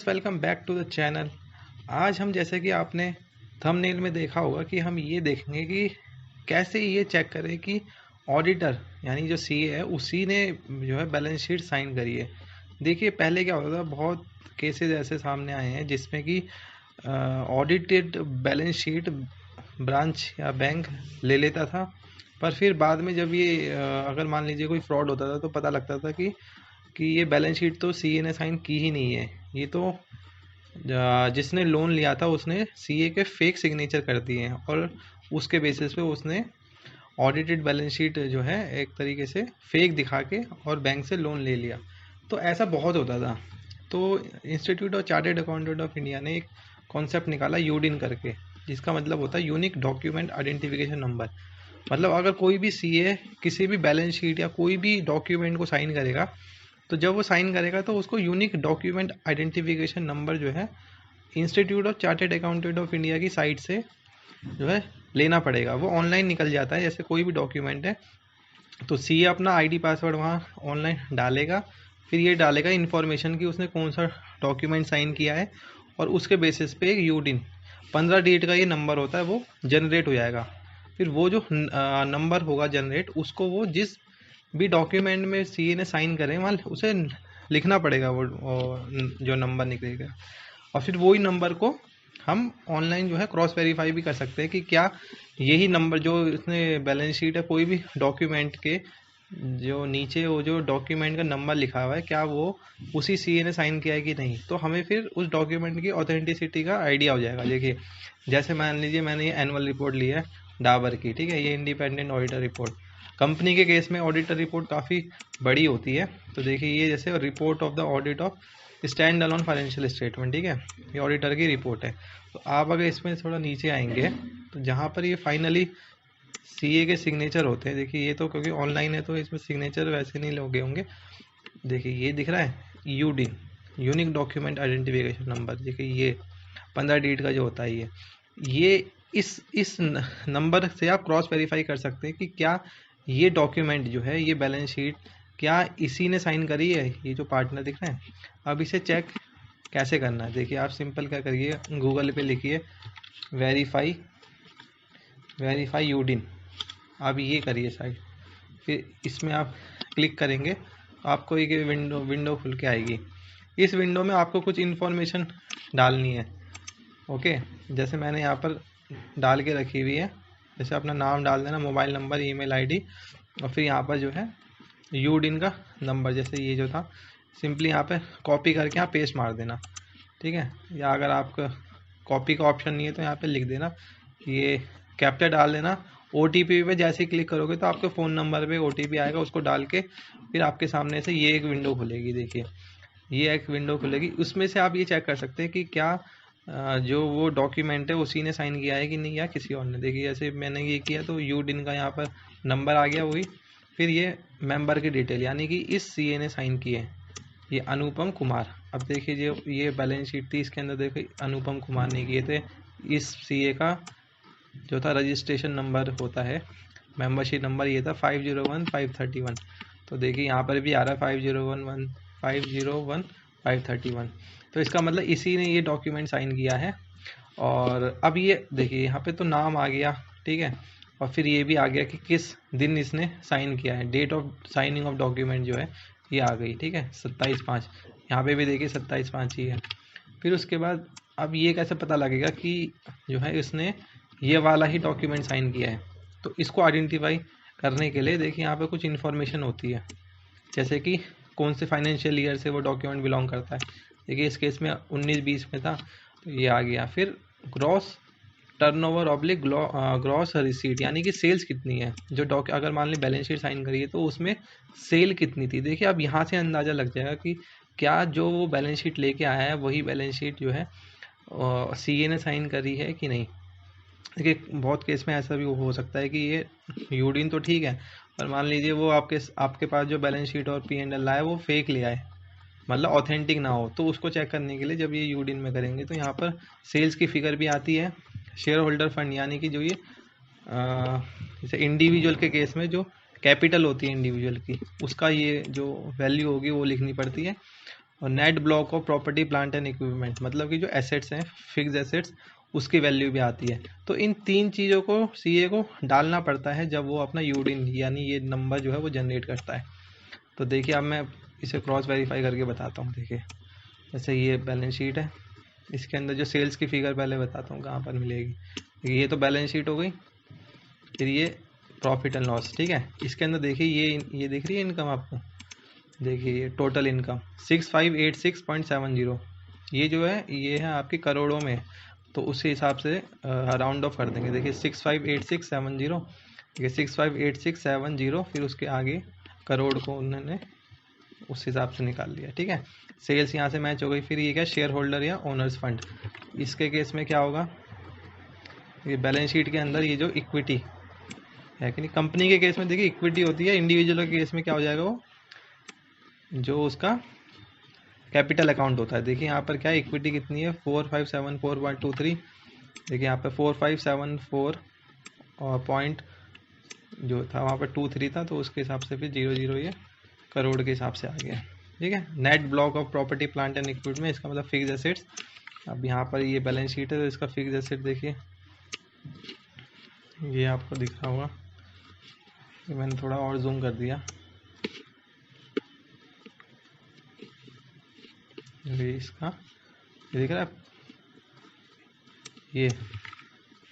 Welcome back to the channel. आज हम जैसे कि आपने थंबनेल में देखा होगा कि हम ये देखेंगे कि कैसे ये चेक करें कि ऑडिटर यानी जो सीए है उसी ने जो है बैलेंस शीट साइन करी है। देखिए पहले क्या होता था, बहुत केसेस ऐसे सामने आए हैं जिसमें कि ऑडिटेड बैलेंस शीट ब्रांच या बैंक ले लेता था, पर फिर बाद में जब ये अगर मान लीजिए कोई फ्रॉड होता था तो पता लगता था कि ये बैलेंस शीट तो सीए ने साइन की ही नहीं है, ये तो जिसने लोन लिया था उसने सीए के फेक सिग्नेचर कर दिए हैं और उसके बेसिस पे उसने ऑडिटेड बैलेंस शीट जो है एक तरीके से फेक दिखा के और बैंक से लोन ले लिया। तो ऐसा बहुत होता था। तो institute of chartered accountant of India ने एक कॉन्सेप्ट निकाला यूडिन करके, जिसका मतलब होता है यूनिक डॉक्यूमेंट आइडेंटिफिकेशन नंबर। मतलब अगर कोई भी सीए किसी भी बैलेंस शीट या कोई भी डॉक्यूमेंट को साइन करेगा, तो जब वो साइन करेगा तो उसको यूनिक डॉक्यूमेंट आइडेंटिफिकेशन नंबर जो है institute of chartered accountant of India की साइट से जो है लेना पड़ेगा। वो ऑनलाइन निकल जाता है, जैसे कोई भी डॉक्यूमेंट है तो सीए अपना आईडी पासवर्ड वहाँ ऑनलाइन डालेगा, फिर ये डालेगा इन्फॉर्मेशन कि उसने कौन सा डॉक्यूमेंट साइन किया है, और उसके बेसिस पे एक यूडिन 15 डिजिट का ये नंबर होता है वो जनरेट हो जाएगा। फिर वो जो नंबर होगा जनरेट, उसको वो जिस भी डॉक्यूमेंट में सीए ने साइन करे वहाँ उसे लिखना पड़ेगा, वो जो नंबर निकलेगा। और फिर वही नंबर को हम ऑनलाइन जो है क्रॉस वेरीफाई भी कर सकते हैं कि क्या यही नंबर जो इसने बैलेंस शीट है कोई भी डॉक्यूमेंट के जो नीचे वो जो डॉक्यूमेंट का नंबर लिखा हुआ है क्या वो उसी सीए ने साइन किया है कि नहीं। तो हमें फिर उस डॉक्यूमेंट की ऑथेंटिसिटी का आइडिया हो जाएगा। देखिए जैसे मान लीजिए मैंने ये एनुअल रिपोर्ट ली है डाबर की, ठीक है, ये इंडिपेंडेंट ऑडिटर रिपोर्ट। कंपनी के केस में ऑडिटर रिपोर्ट काफ़ी बड़ी होती है। तो देखिए ये जैसे report of the audit of stand alone financial statement, ठीक है, ये ऑडिटर की रिपोर्ट है। तो आप अगर इसमें थोड़ा नीचे आएंगे तो जहाँ पर ये फाइनली सीए के सिग्नेचर होते हैं, देखिए ये तो क्योंकि ऑनलाइन है तो इसमें सिग्नेचर वैसे नहीं लगे होंगे। देखिए ये दिख रहा है UDIN unique document identification number, देखिए ये 15 डिजिट का जो होता है ये इस नंबर से आप क्रॉस वेरीफाई कर सकते हैं कि क्या ये डॉक्यूमेंट जो है ये बैलेंस शीट क्या इसी ने साइन करी है, ये जो पार्टनर दिख रहे हैं। अब इसे चेक कैसे करना है, देखिए आप सिंपल क्या करिए, गूगल पे लिखिए वेरीफाई यूडिन, आप ये करिए साइट, फिर इसमें आप क्लिक करेंगे आपको एक विंडो खुल के आएगी। इस विंडो में आपको कुछ इन्फॉर्मेशन डालनी है। ओके, जैसे मैंने यहाँ पर डाल के रखी हुई है, जैसे अपना नाम डाल देना, मोबाइल नंबर, ईमेल आईडी, और फिर यहाँ पर जो है यूडिन का नंबर जैसे ये जो था सिंपली यहाँ पे कॉपी करके यहाँ पेस्ट मार देना, ठीक है। या अगर आपका कॉपी का ऑप्शन नहीं है तो यहाँ पे लिख देना, ये कैप्चा डाल देना। ओटीपी पे जैसे ही क्लिक करोगे तो आपके फ़ोन नंबर पे ओटीपी आएगा, उसको डाल के फिर आपके सामने से ये एक विंडो खुलेगी। देखिए ये एक विंडो खुलेगी, उसमें से आप ये चेक कर सकते हैं कि क्या जो वो डॉक्यूमेंट है उसी ने साइन किया है कि नहीं या किसी और ने। देखिए जैसे मैंने ये किया तो यूडिन का यहाँ पर नंबर आ गया वही, फिर ये मेंबर की डिटेल यानी कि इस सीए ने साइन किए हैं, ये अनुपम कुमार। अब देखिए जो ये बैलेंस शीट थी इसके अंदर देखिए अनुपम कुमार ने किए थे। इस सीए का जो था रजिस्ट्रेशन नंबर होता है, मेंबरशिप नंबर ये था 501531। तो देखिए यहाँ पर भी आ रहा है 501531। तो इसका मतलब इसी ने ये डॉक्यूमेंट साइन किया है। और अब ये देखिए यहाँ पे तो नाम आ गया, ठीक है, और फिर ये भी आ गया कि किस दिन इसने साइन किया है, date of signing of document जो है ये आ गई, ठीक है, 27/5। यहाँ पे भी देखिए 27/5 ही है। फिर उसके बाद अब ये कैसे पता लगेगा कि जो है इसने ये वाला ही डॉक्यूमेंट साइन किया है। तो इसको आइडेंटिफाई करने के लिए देखिए यहाँ पे कुछ इन्फॉर्मेशन होती है, जैसे कि कौन से फाइनेंशियल ईयर से वो डॉक्यूमेंट बिलोंग करता है। देखिए इस केस में 19-20 में था तो ये आ गया। फिर gross turnover oblique gross receipt यानी कि सेल्स कितनी है, जो अगर मान ली बैलेंस शीट साइन करिए तो उसमें सेल कितनी थी। देखिए अब यहाँ से अंदाज़ा लग जाएगा कि क्या जो वो बैलेंस शीट लेके आया है वही बैलेंस शीट जो है सीए ने साइन करी है कि नहीं। देखिए बहुत केस में ऐसा भी हो सकता है कि ये यूडिन तो ठीक है, पर मान लीजिए वो आपके पास जो बैलेंस शीट और P&L है वो फेक ले आए, मतलब ऑथेंटिक ना हो। तो उसको चेक करने के लिए जब ये यूडिन में करेंगे तो यहाँ पर सेल्स की फिगर भी आती है, शेयर होल्डर फंड यानी कि जो ये जैसे इंडिविजुअल के केस में जो कैपिटल होती है इंडिविजुअल की उसका ये जो वैल्यू होगी वो लिखनी पड़ती है। और net block of property plant and equipment, मतलब कि जो एसेट्स हैं फिक्स एसेट्स उसकी वैल्यू भी आती है। तो इन 3 चीज़ों को सीए को डालना पड़ता है जब वो अपना यूडिन यानी ये नंबर जो है वो जनरेट करता है। तो देखिए अब मैं इसे क्रॉस वेरीफाई करके बताता हूँ। देखिए जैसे ये बैलेंस शीट है, इसके अंदर जो सेल्स की फिगर पहले बताता हूँ कहाँ पर मिलेगी। ये तो बैलेंस शीट हो गई, फिर ये प्रॉफिट एंड लॉस, ठीक है। इसके अंदर देखिए ये दिख रही है इनकम आपको, देखिए ये टोटल इनकम 6586.70, ये जो है ये है आपकी करोड़ों में, तो उस हिसाब से राउंड ऑफ कर देंगे। देखिए 658670, ठीक है 658670, फिर उसके आगे करोड़ को उन्होंने उस हिसाब से निकाल लिया, ठीक है। सेल्स यहाँ से मैच हो गई। फिर ये क्या शेयर होल्डर या ओनर्स फंड, इसके केस में क्या होगा, ये बैलेंस शीट के अंदर ये जो इक्विटी है कि नहीं, कंपनी के केस में देखिए इक्विटी होती है, इंडिविजुअल के केस में क्या हो जाएगा, वो जो उसका कैपिटल अकाउंट होता है। देखिए यहाँ पर क्या है, इक्विटी कितनी है 4574.23, देखिए यहाँ पे 4574 और पॉइंट जो था वहाँ पर 23 था, तो उसके हिसाब से फिर 00 ये करोड़ के हिसाब से आ गया, ठीक है। Net block of property plant and equipment, इसका मतलब फिक्स एसेट्स। अब यहाँ पर ये बैलेंस शीट है तो इसका फिक्स एसेट देखिए ये आपको दिख रहा होगा, ये मैंने थोड़ा और जूम कर दिया, ये इसका ये दिख रहा है, ये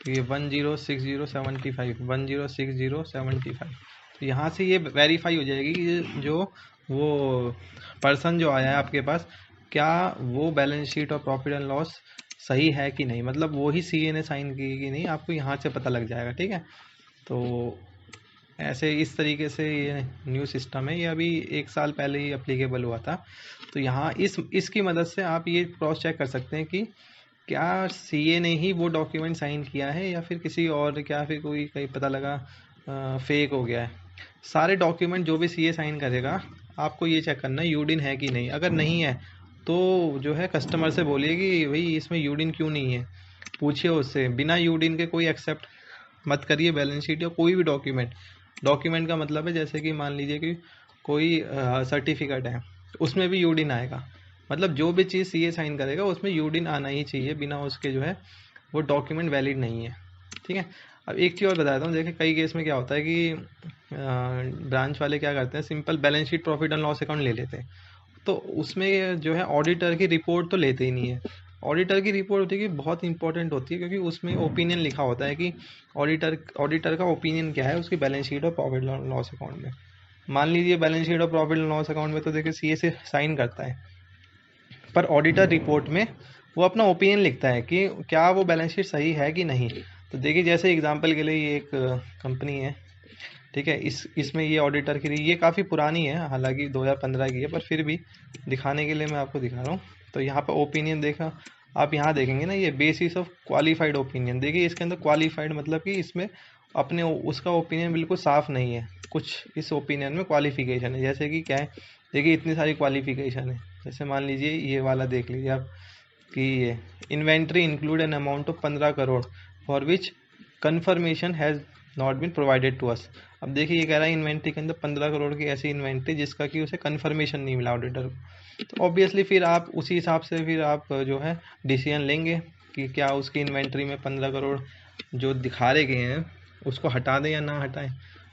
106075 तो यहाँ से ये वेरीफाई हो जाएगी कि जो वो पर्सन जो आया है आपके पास, क्या वो बैलेंस शीट और प्रॉफिट एंड लॉस सही है कि नहीं, मतलब वो ही सीए ने साइन की कि नहीं, आपको यहाँ से पता लग जाएगा, ठीक है। तो ऐसे इस तरीके से ये न्यू सिस्टम है, ये अभी 1 साल पहले ही अप्लीकेबल हुआ था। तो यहाँ इसकी मदद से आप ये क्रॉस चेक कर सकते हैं कि क्या सीए ने ही वो डॉक्यूमेंट साइन किया है या फिर किसी और, क्या फिर कोई कहीं पता लगा फेक हो गया है। सारे डॉक्यूमेंट जो भी सीए साइन करेगा आपको ये चेक करना है यूडिन है कि नहीं। अगर नहीं है तो जो है कस्टमर से बोलिए कि भाई इसमें यूडिन क्यों नहीं है, पूछिए उससे। बिना यूडिन के कोई एक्सेप्ट मत करिए बैलेंस शीट या कोई भी डॉक्यूमेंट। डॉक्यूमेंट का मतलब है जैसे कि मान लीजिए कि कोई सर्टिफिकेट है, उसमें भी यूडिन आएगा, मतलब जो भी चीज़ सीए साइन करेगा उसमें यूडिन आना ही चाहिए, बिना उसके जो है वो डॉक्यूमेंट वैलिड नहीं है, ठीक है। अब एक चीज़ और बताता हूँ, देखिए कई केस में क्या होता है कि ब्रांच वाले क्या करते हैं, simple balance sheet profit and loss account ले लेते हैं, तो उसमें जो है ऑडिटर की रिपोर्ट तो लेते ही नहीं है। ऑडिटर की रिपोर्ट होती है कि बहुत इंपॉर्टेंट होती है, क्योंकि उसमें ओपिनियन लिखा होता है कि ऑडिटर का ओपिनियन क्या है उसकी बैलेंस शीट और प्रॉफिट एंड लॉस अकाउंट में। मान लीजिए बैलेंस शीट और प्रॉफिट एंड लॉस अकाउंट में तो देखिए सीए से साइन करता है, पर ऑडिटर रिपोर्ट में वो अपना ओपिनियन लिखता है कि क्या वो बैलेंस शीट सही है कि नहीं। तो देखिए जैसे एग्जांपल के लिए ये एक कंपनी है, ठीक है, इसमें ये ऑडिटर की ये काफ़ी पुरानी है, हालांकि 2015 की है, पर फिर भी दिखाने के लिए मैं आपको दिखा रहा हूँ। तो यहाँ पर ओपिनियन देखा आप, यहाँ देखेंगे ना ये बेसिस ऑफ क्वालिफाइड ओपिनियन, देखिए इसके अंदर क्वालिफाइड मतलब कि इसमें अपने उसका ओपिनियन बिल्कुल साफ नहीं है, कुछ इस ओपिनियन में क्वालिफिकेशन है। जैसे कि क्या है, देखिए इतनी सारी क्वालिफिकेशन है, जैसे मान लीजिए ये वाला देख लीजिए आप कि ये inventory include an amount of 15 crore for which confirmation has not been provided to us. अब देखिए ये कह रहा है इन्वेंट्री के अंदर 15 करोड़ की ऐसी इन्वेंट्री जिसका कि उसे कन्फर्मेशन नहीं मिला ऑडिटर को। तो ऑब्वियसली फिर आप उसी हिसाब से फिर आप जो है डिसीजन लेंगे कि क्या उसकी इन्वेंट्री में 15 करोड़ जो दिखा रहे गए हैं उसको हटा दें या ना हटाएं।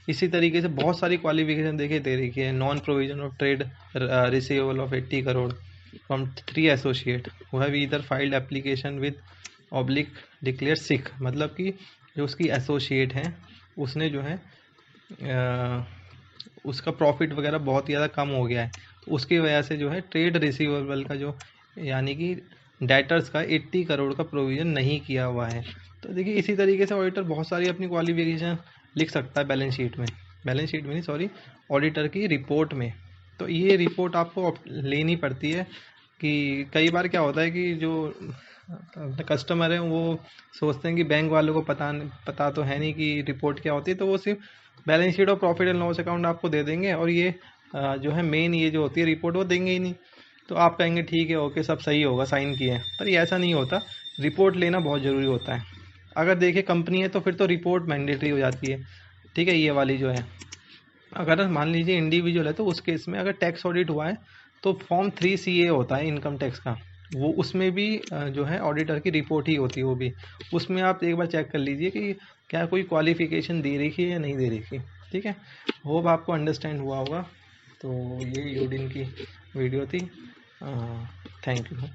इसी तरीके से बहुत सारी क्वालिफिकेशन देखिए दे रखी है, non provision of trade receivable of 80 crore from 3 associate who have either filed application with oblique declare sick, मतलब कि जो उसकी एसोसिएट हैं उसने जो है उसका प्रॉफिट वगैरह बहुत ज़्यादा कम हो गया है, तो उसकी वजह से जो है ट्रेड रिसीवेबल का जो यानी कि डेटर्स का 80 करोड़ का प्रोविज़न नहीं किया हुआ है। तो देखिए इसी तरीके से ऑडिटर बहुत सारी अपनी क्वालिफिकेशन लिख सकता है बैलेंस शीट में नहीं सॉरी ऑडिटर की रिपोर्ट में। तो ये रिपोर्ट आपको लेनी पड़ती है कि कई बार क्या होता है कि जो कस्टमर है वो सोचते हैं कि बैंक वालों को पता तो है नहीं कि रिपोर्ट क्या होती है, तो वो सिर्फ बैलेंस शीट और प्रॉफिट एंड लॉस अकाउंट आपको दे देंगे और ये जो है मेन ये जो होती है रिपोर्ट वो देंगे ही नहीं। तो आप कहेंगे ठीक है ओके सब सही होगा साइन किए हैं, पर ये ऐसा नहीं होता, रिपोर्ट लेना बहुत ज़रूरी होता है। अगर देखिए कंपनी है तो फिर तो रिपोर्ट मैंडेटरी हो जाती है, ठीक है, ये वाली जो है। अगर मान लीजिए इंडिविजुअल है तो उस केस में अगर टैक्स ऑडिट हुआ है तो फॉर्म 3CA होता है इनकम टैक्स का, वो उसमें भी जो है ऑडिटर की रिपोर्ट ही होती है वो भी। उसमें आप एक बार चेक कर लीजिए कि क्या कोई क्वालिफिकेशन दे रखी है या नहीं दे रखी। ठीक है, होप आपको अंडरस्टैंड हुआ होगा। तो ये यूडिन की वीडियो थी। Thank you.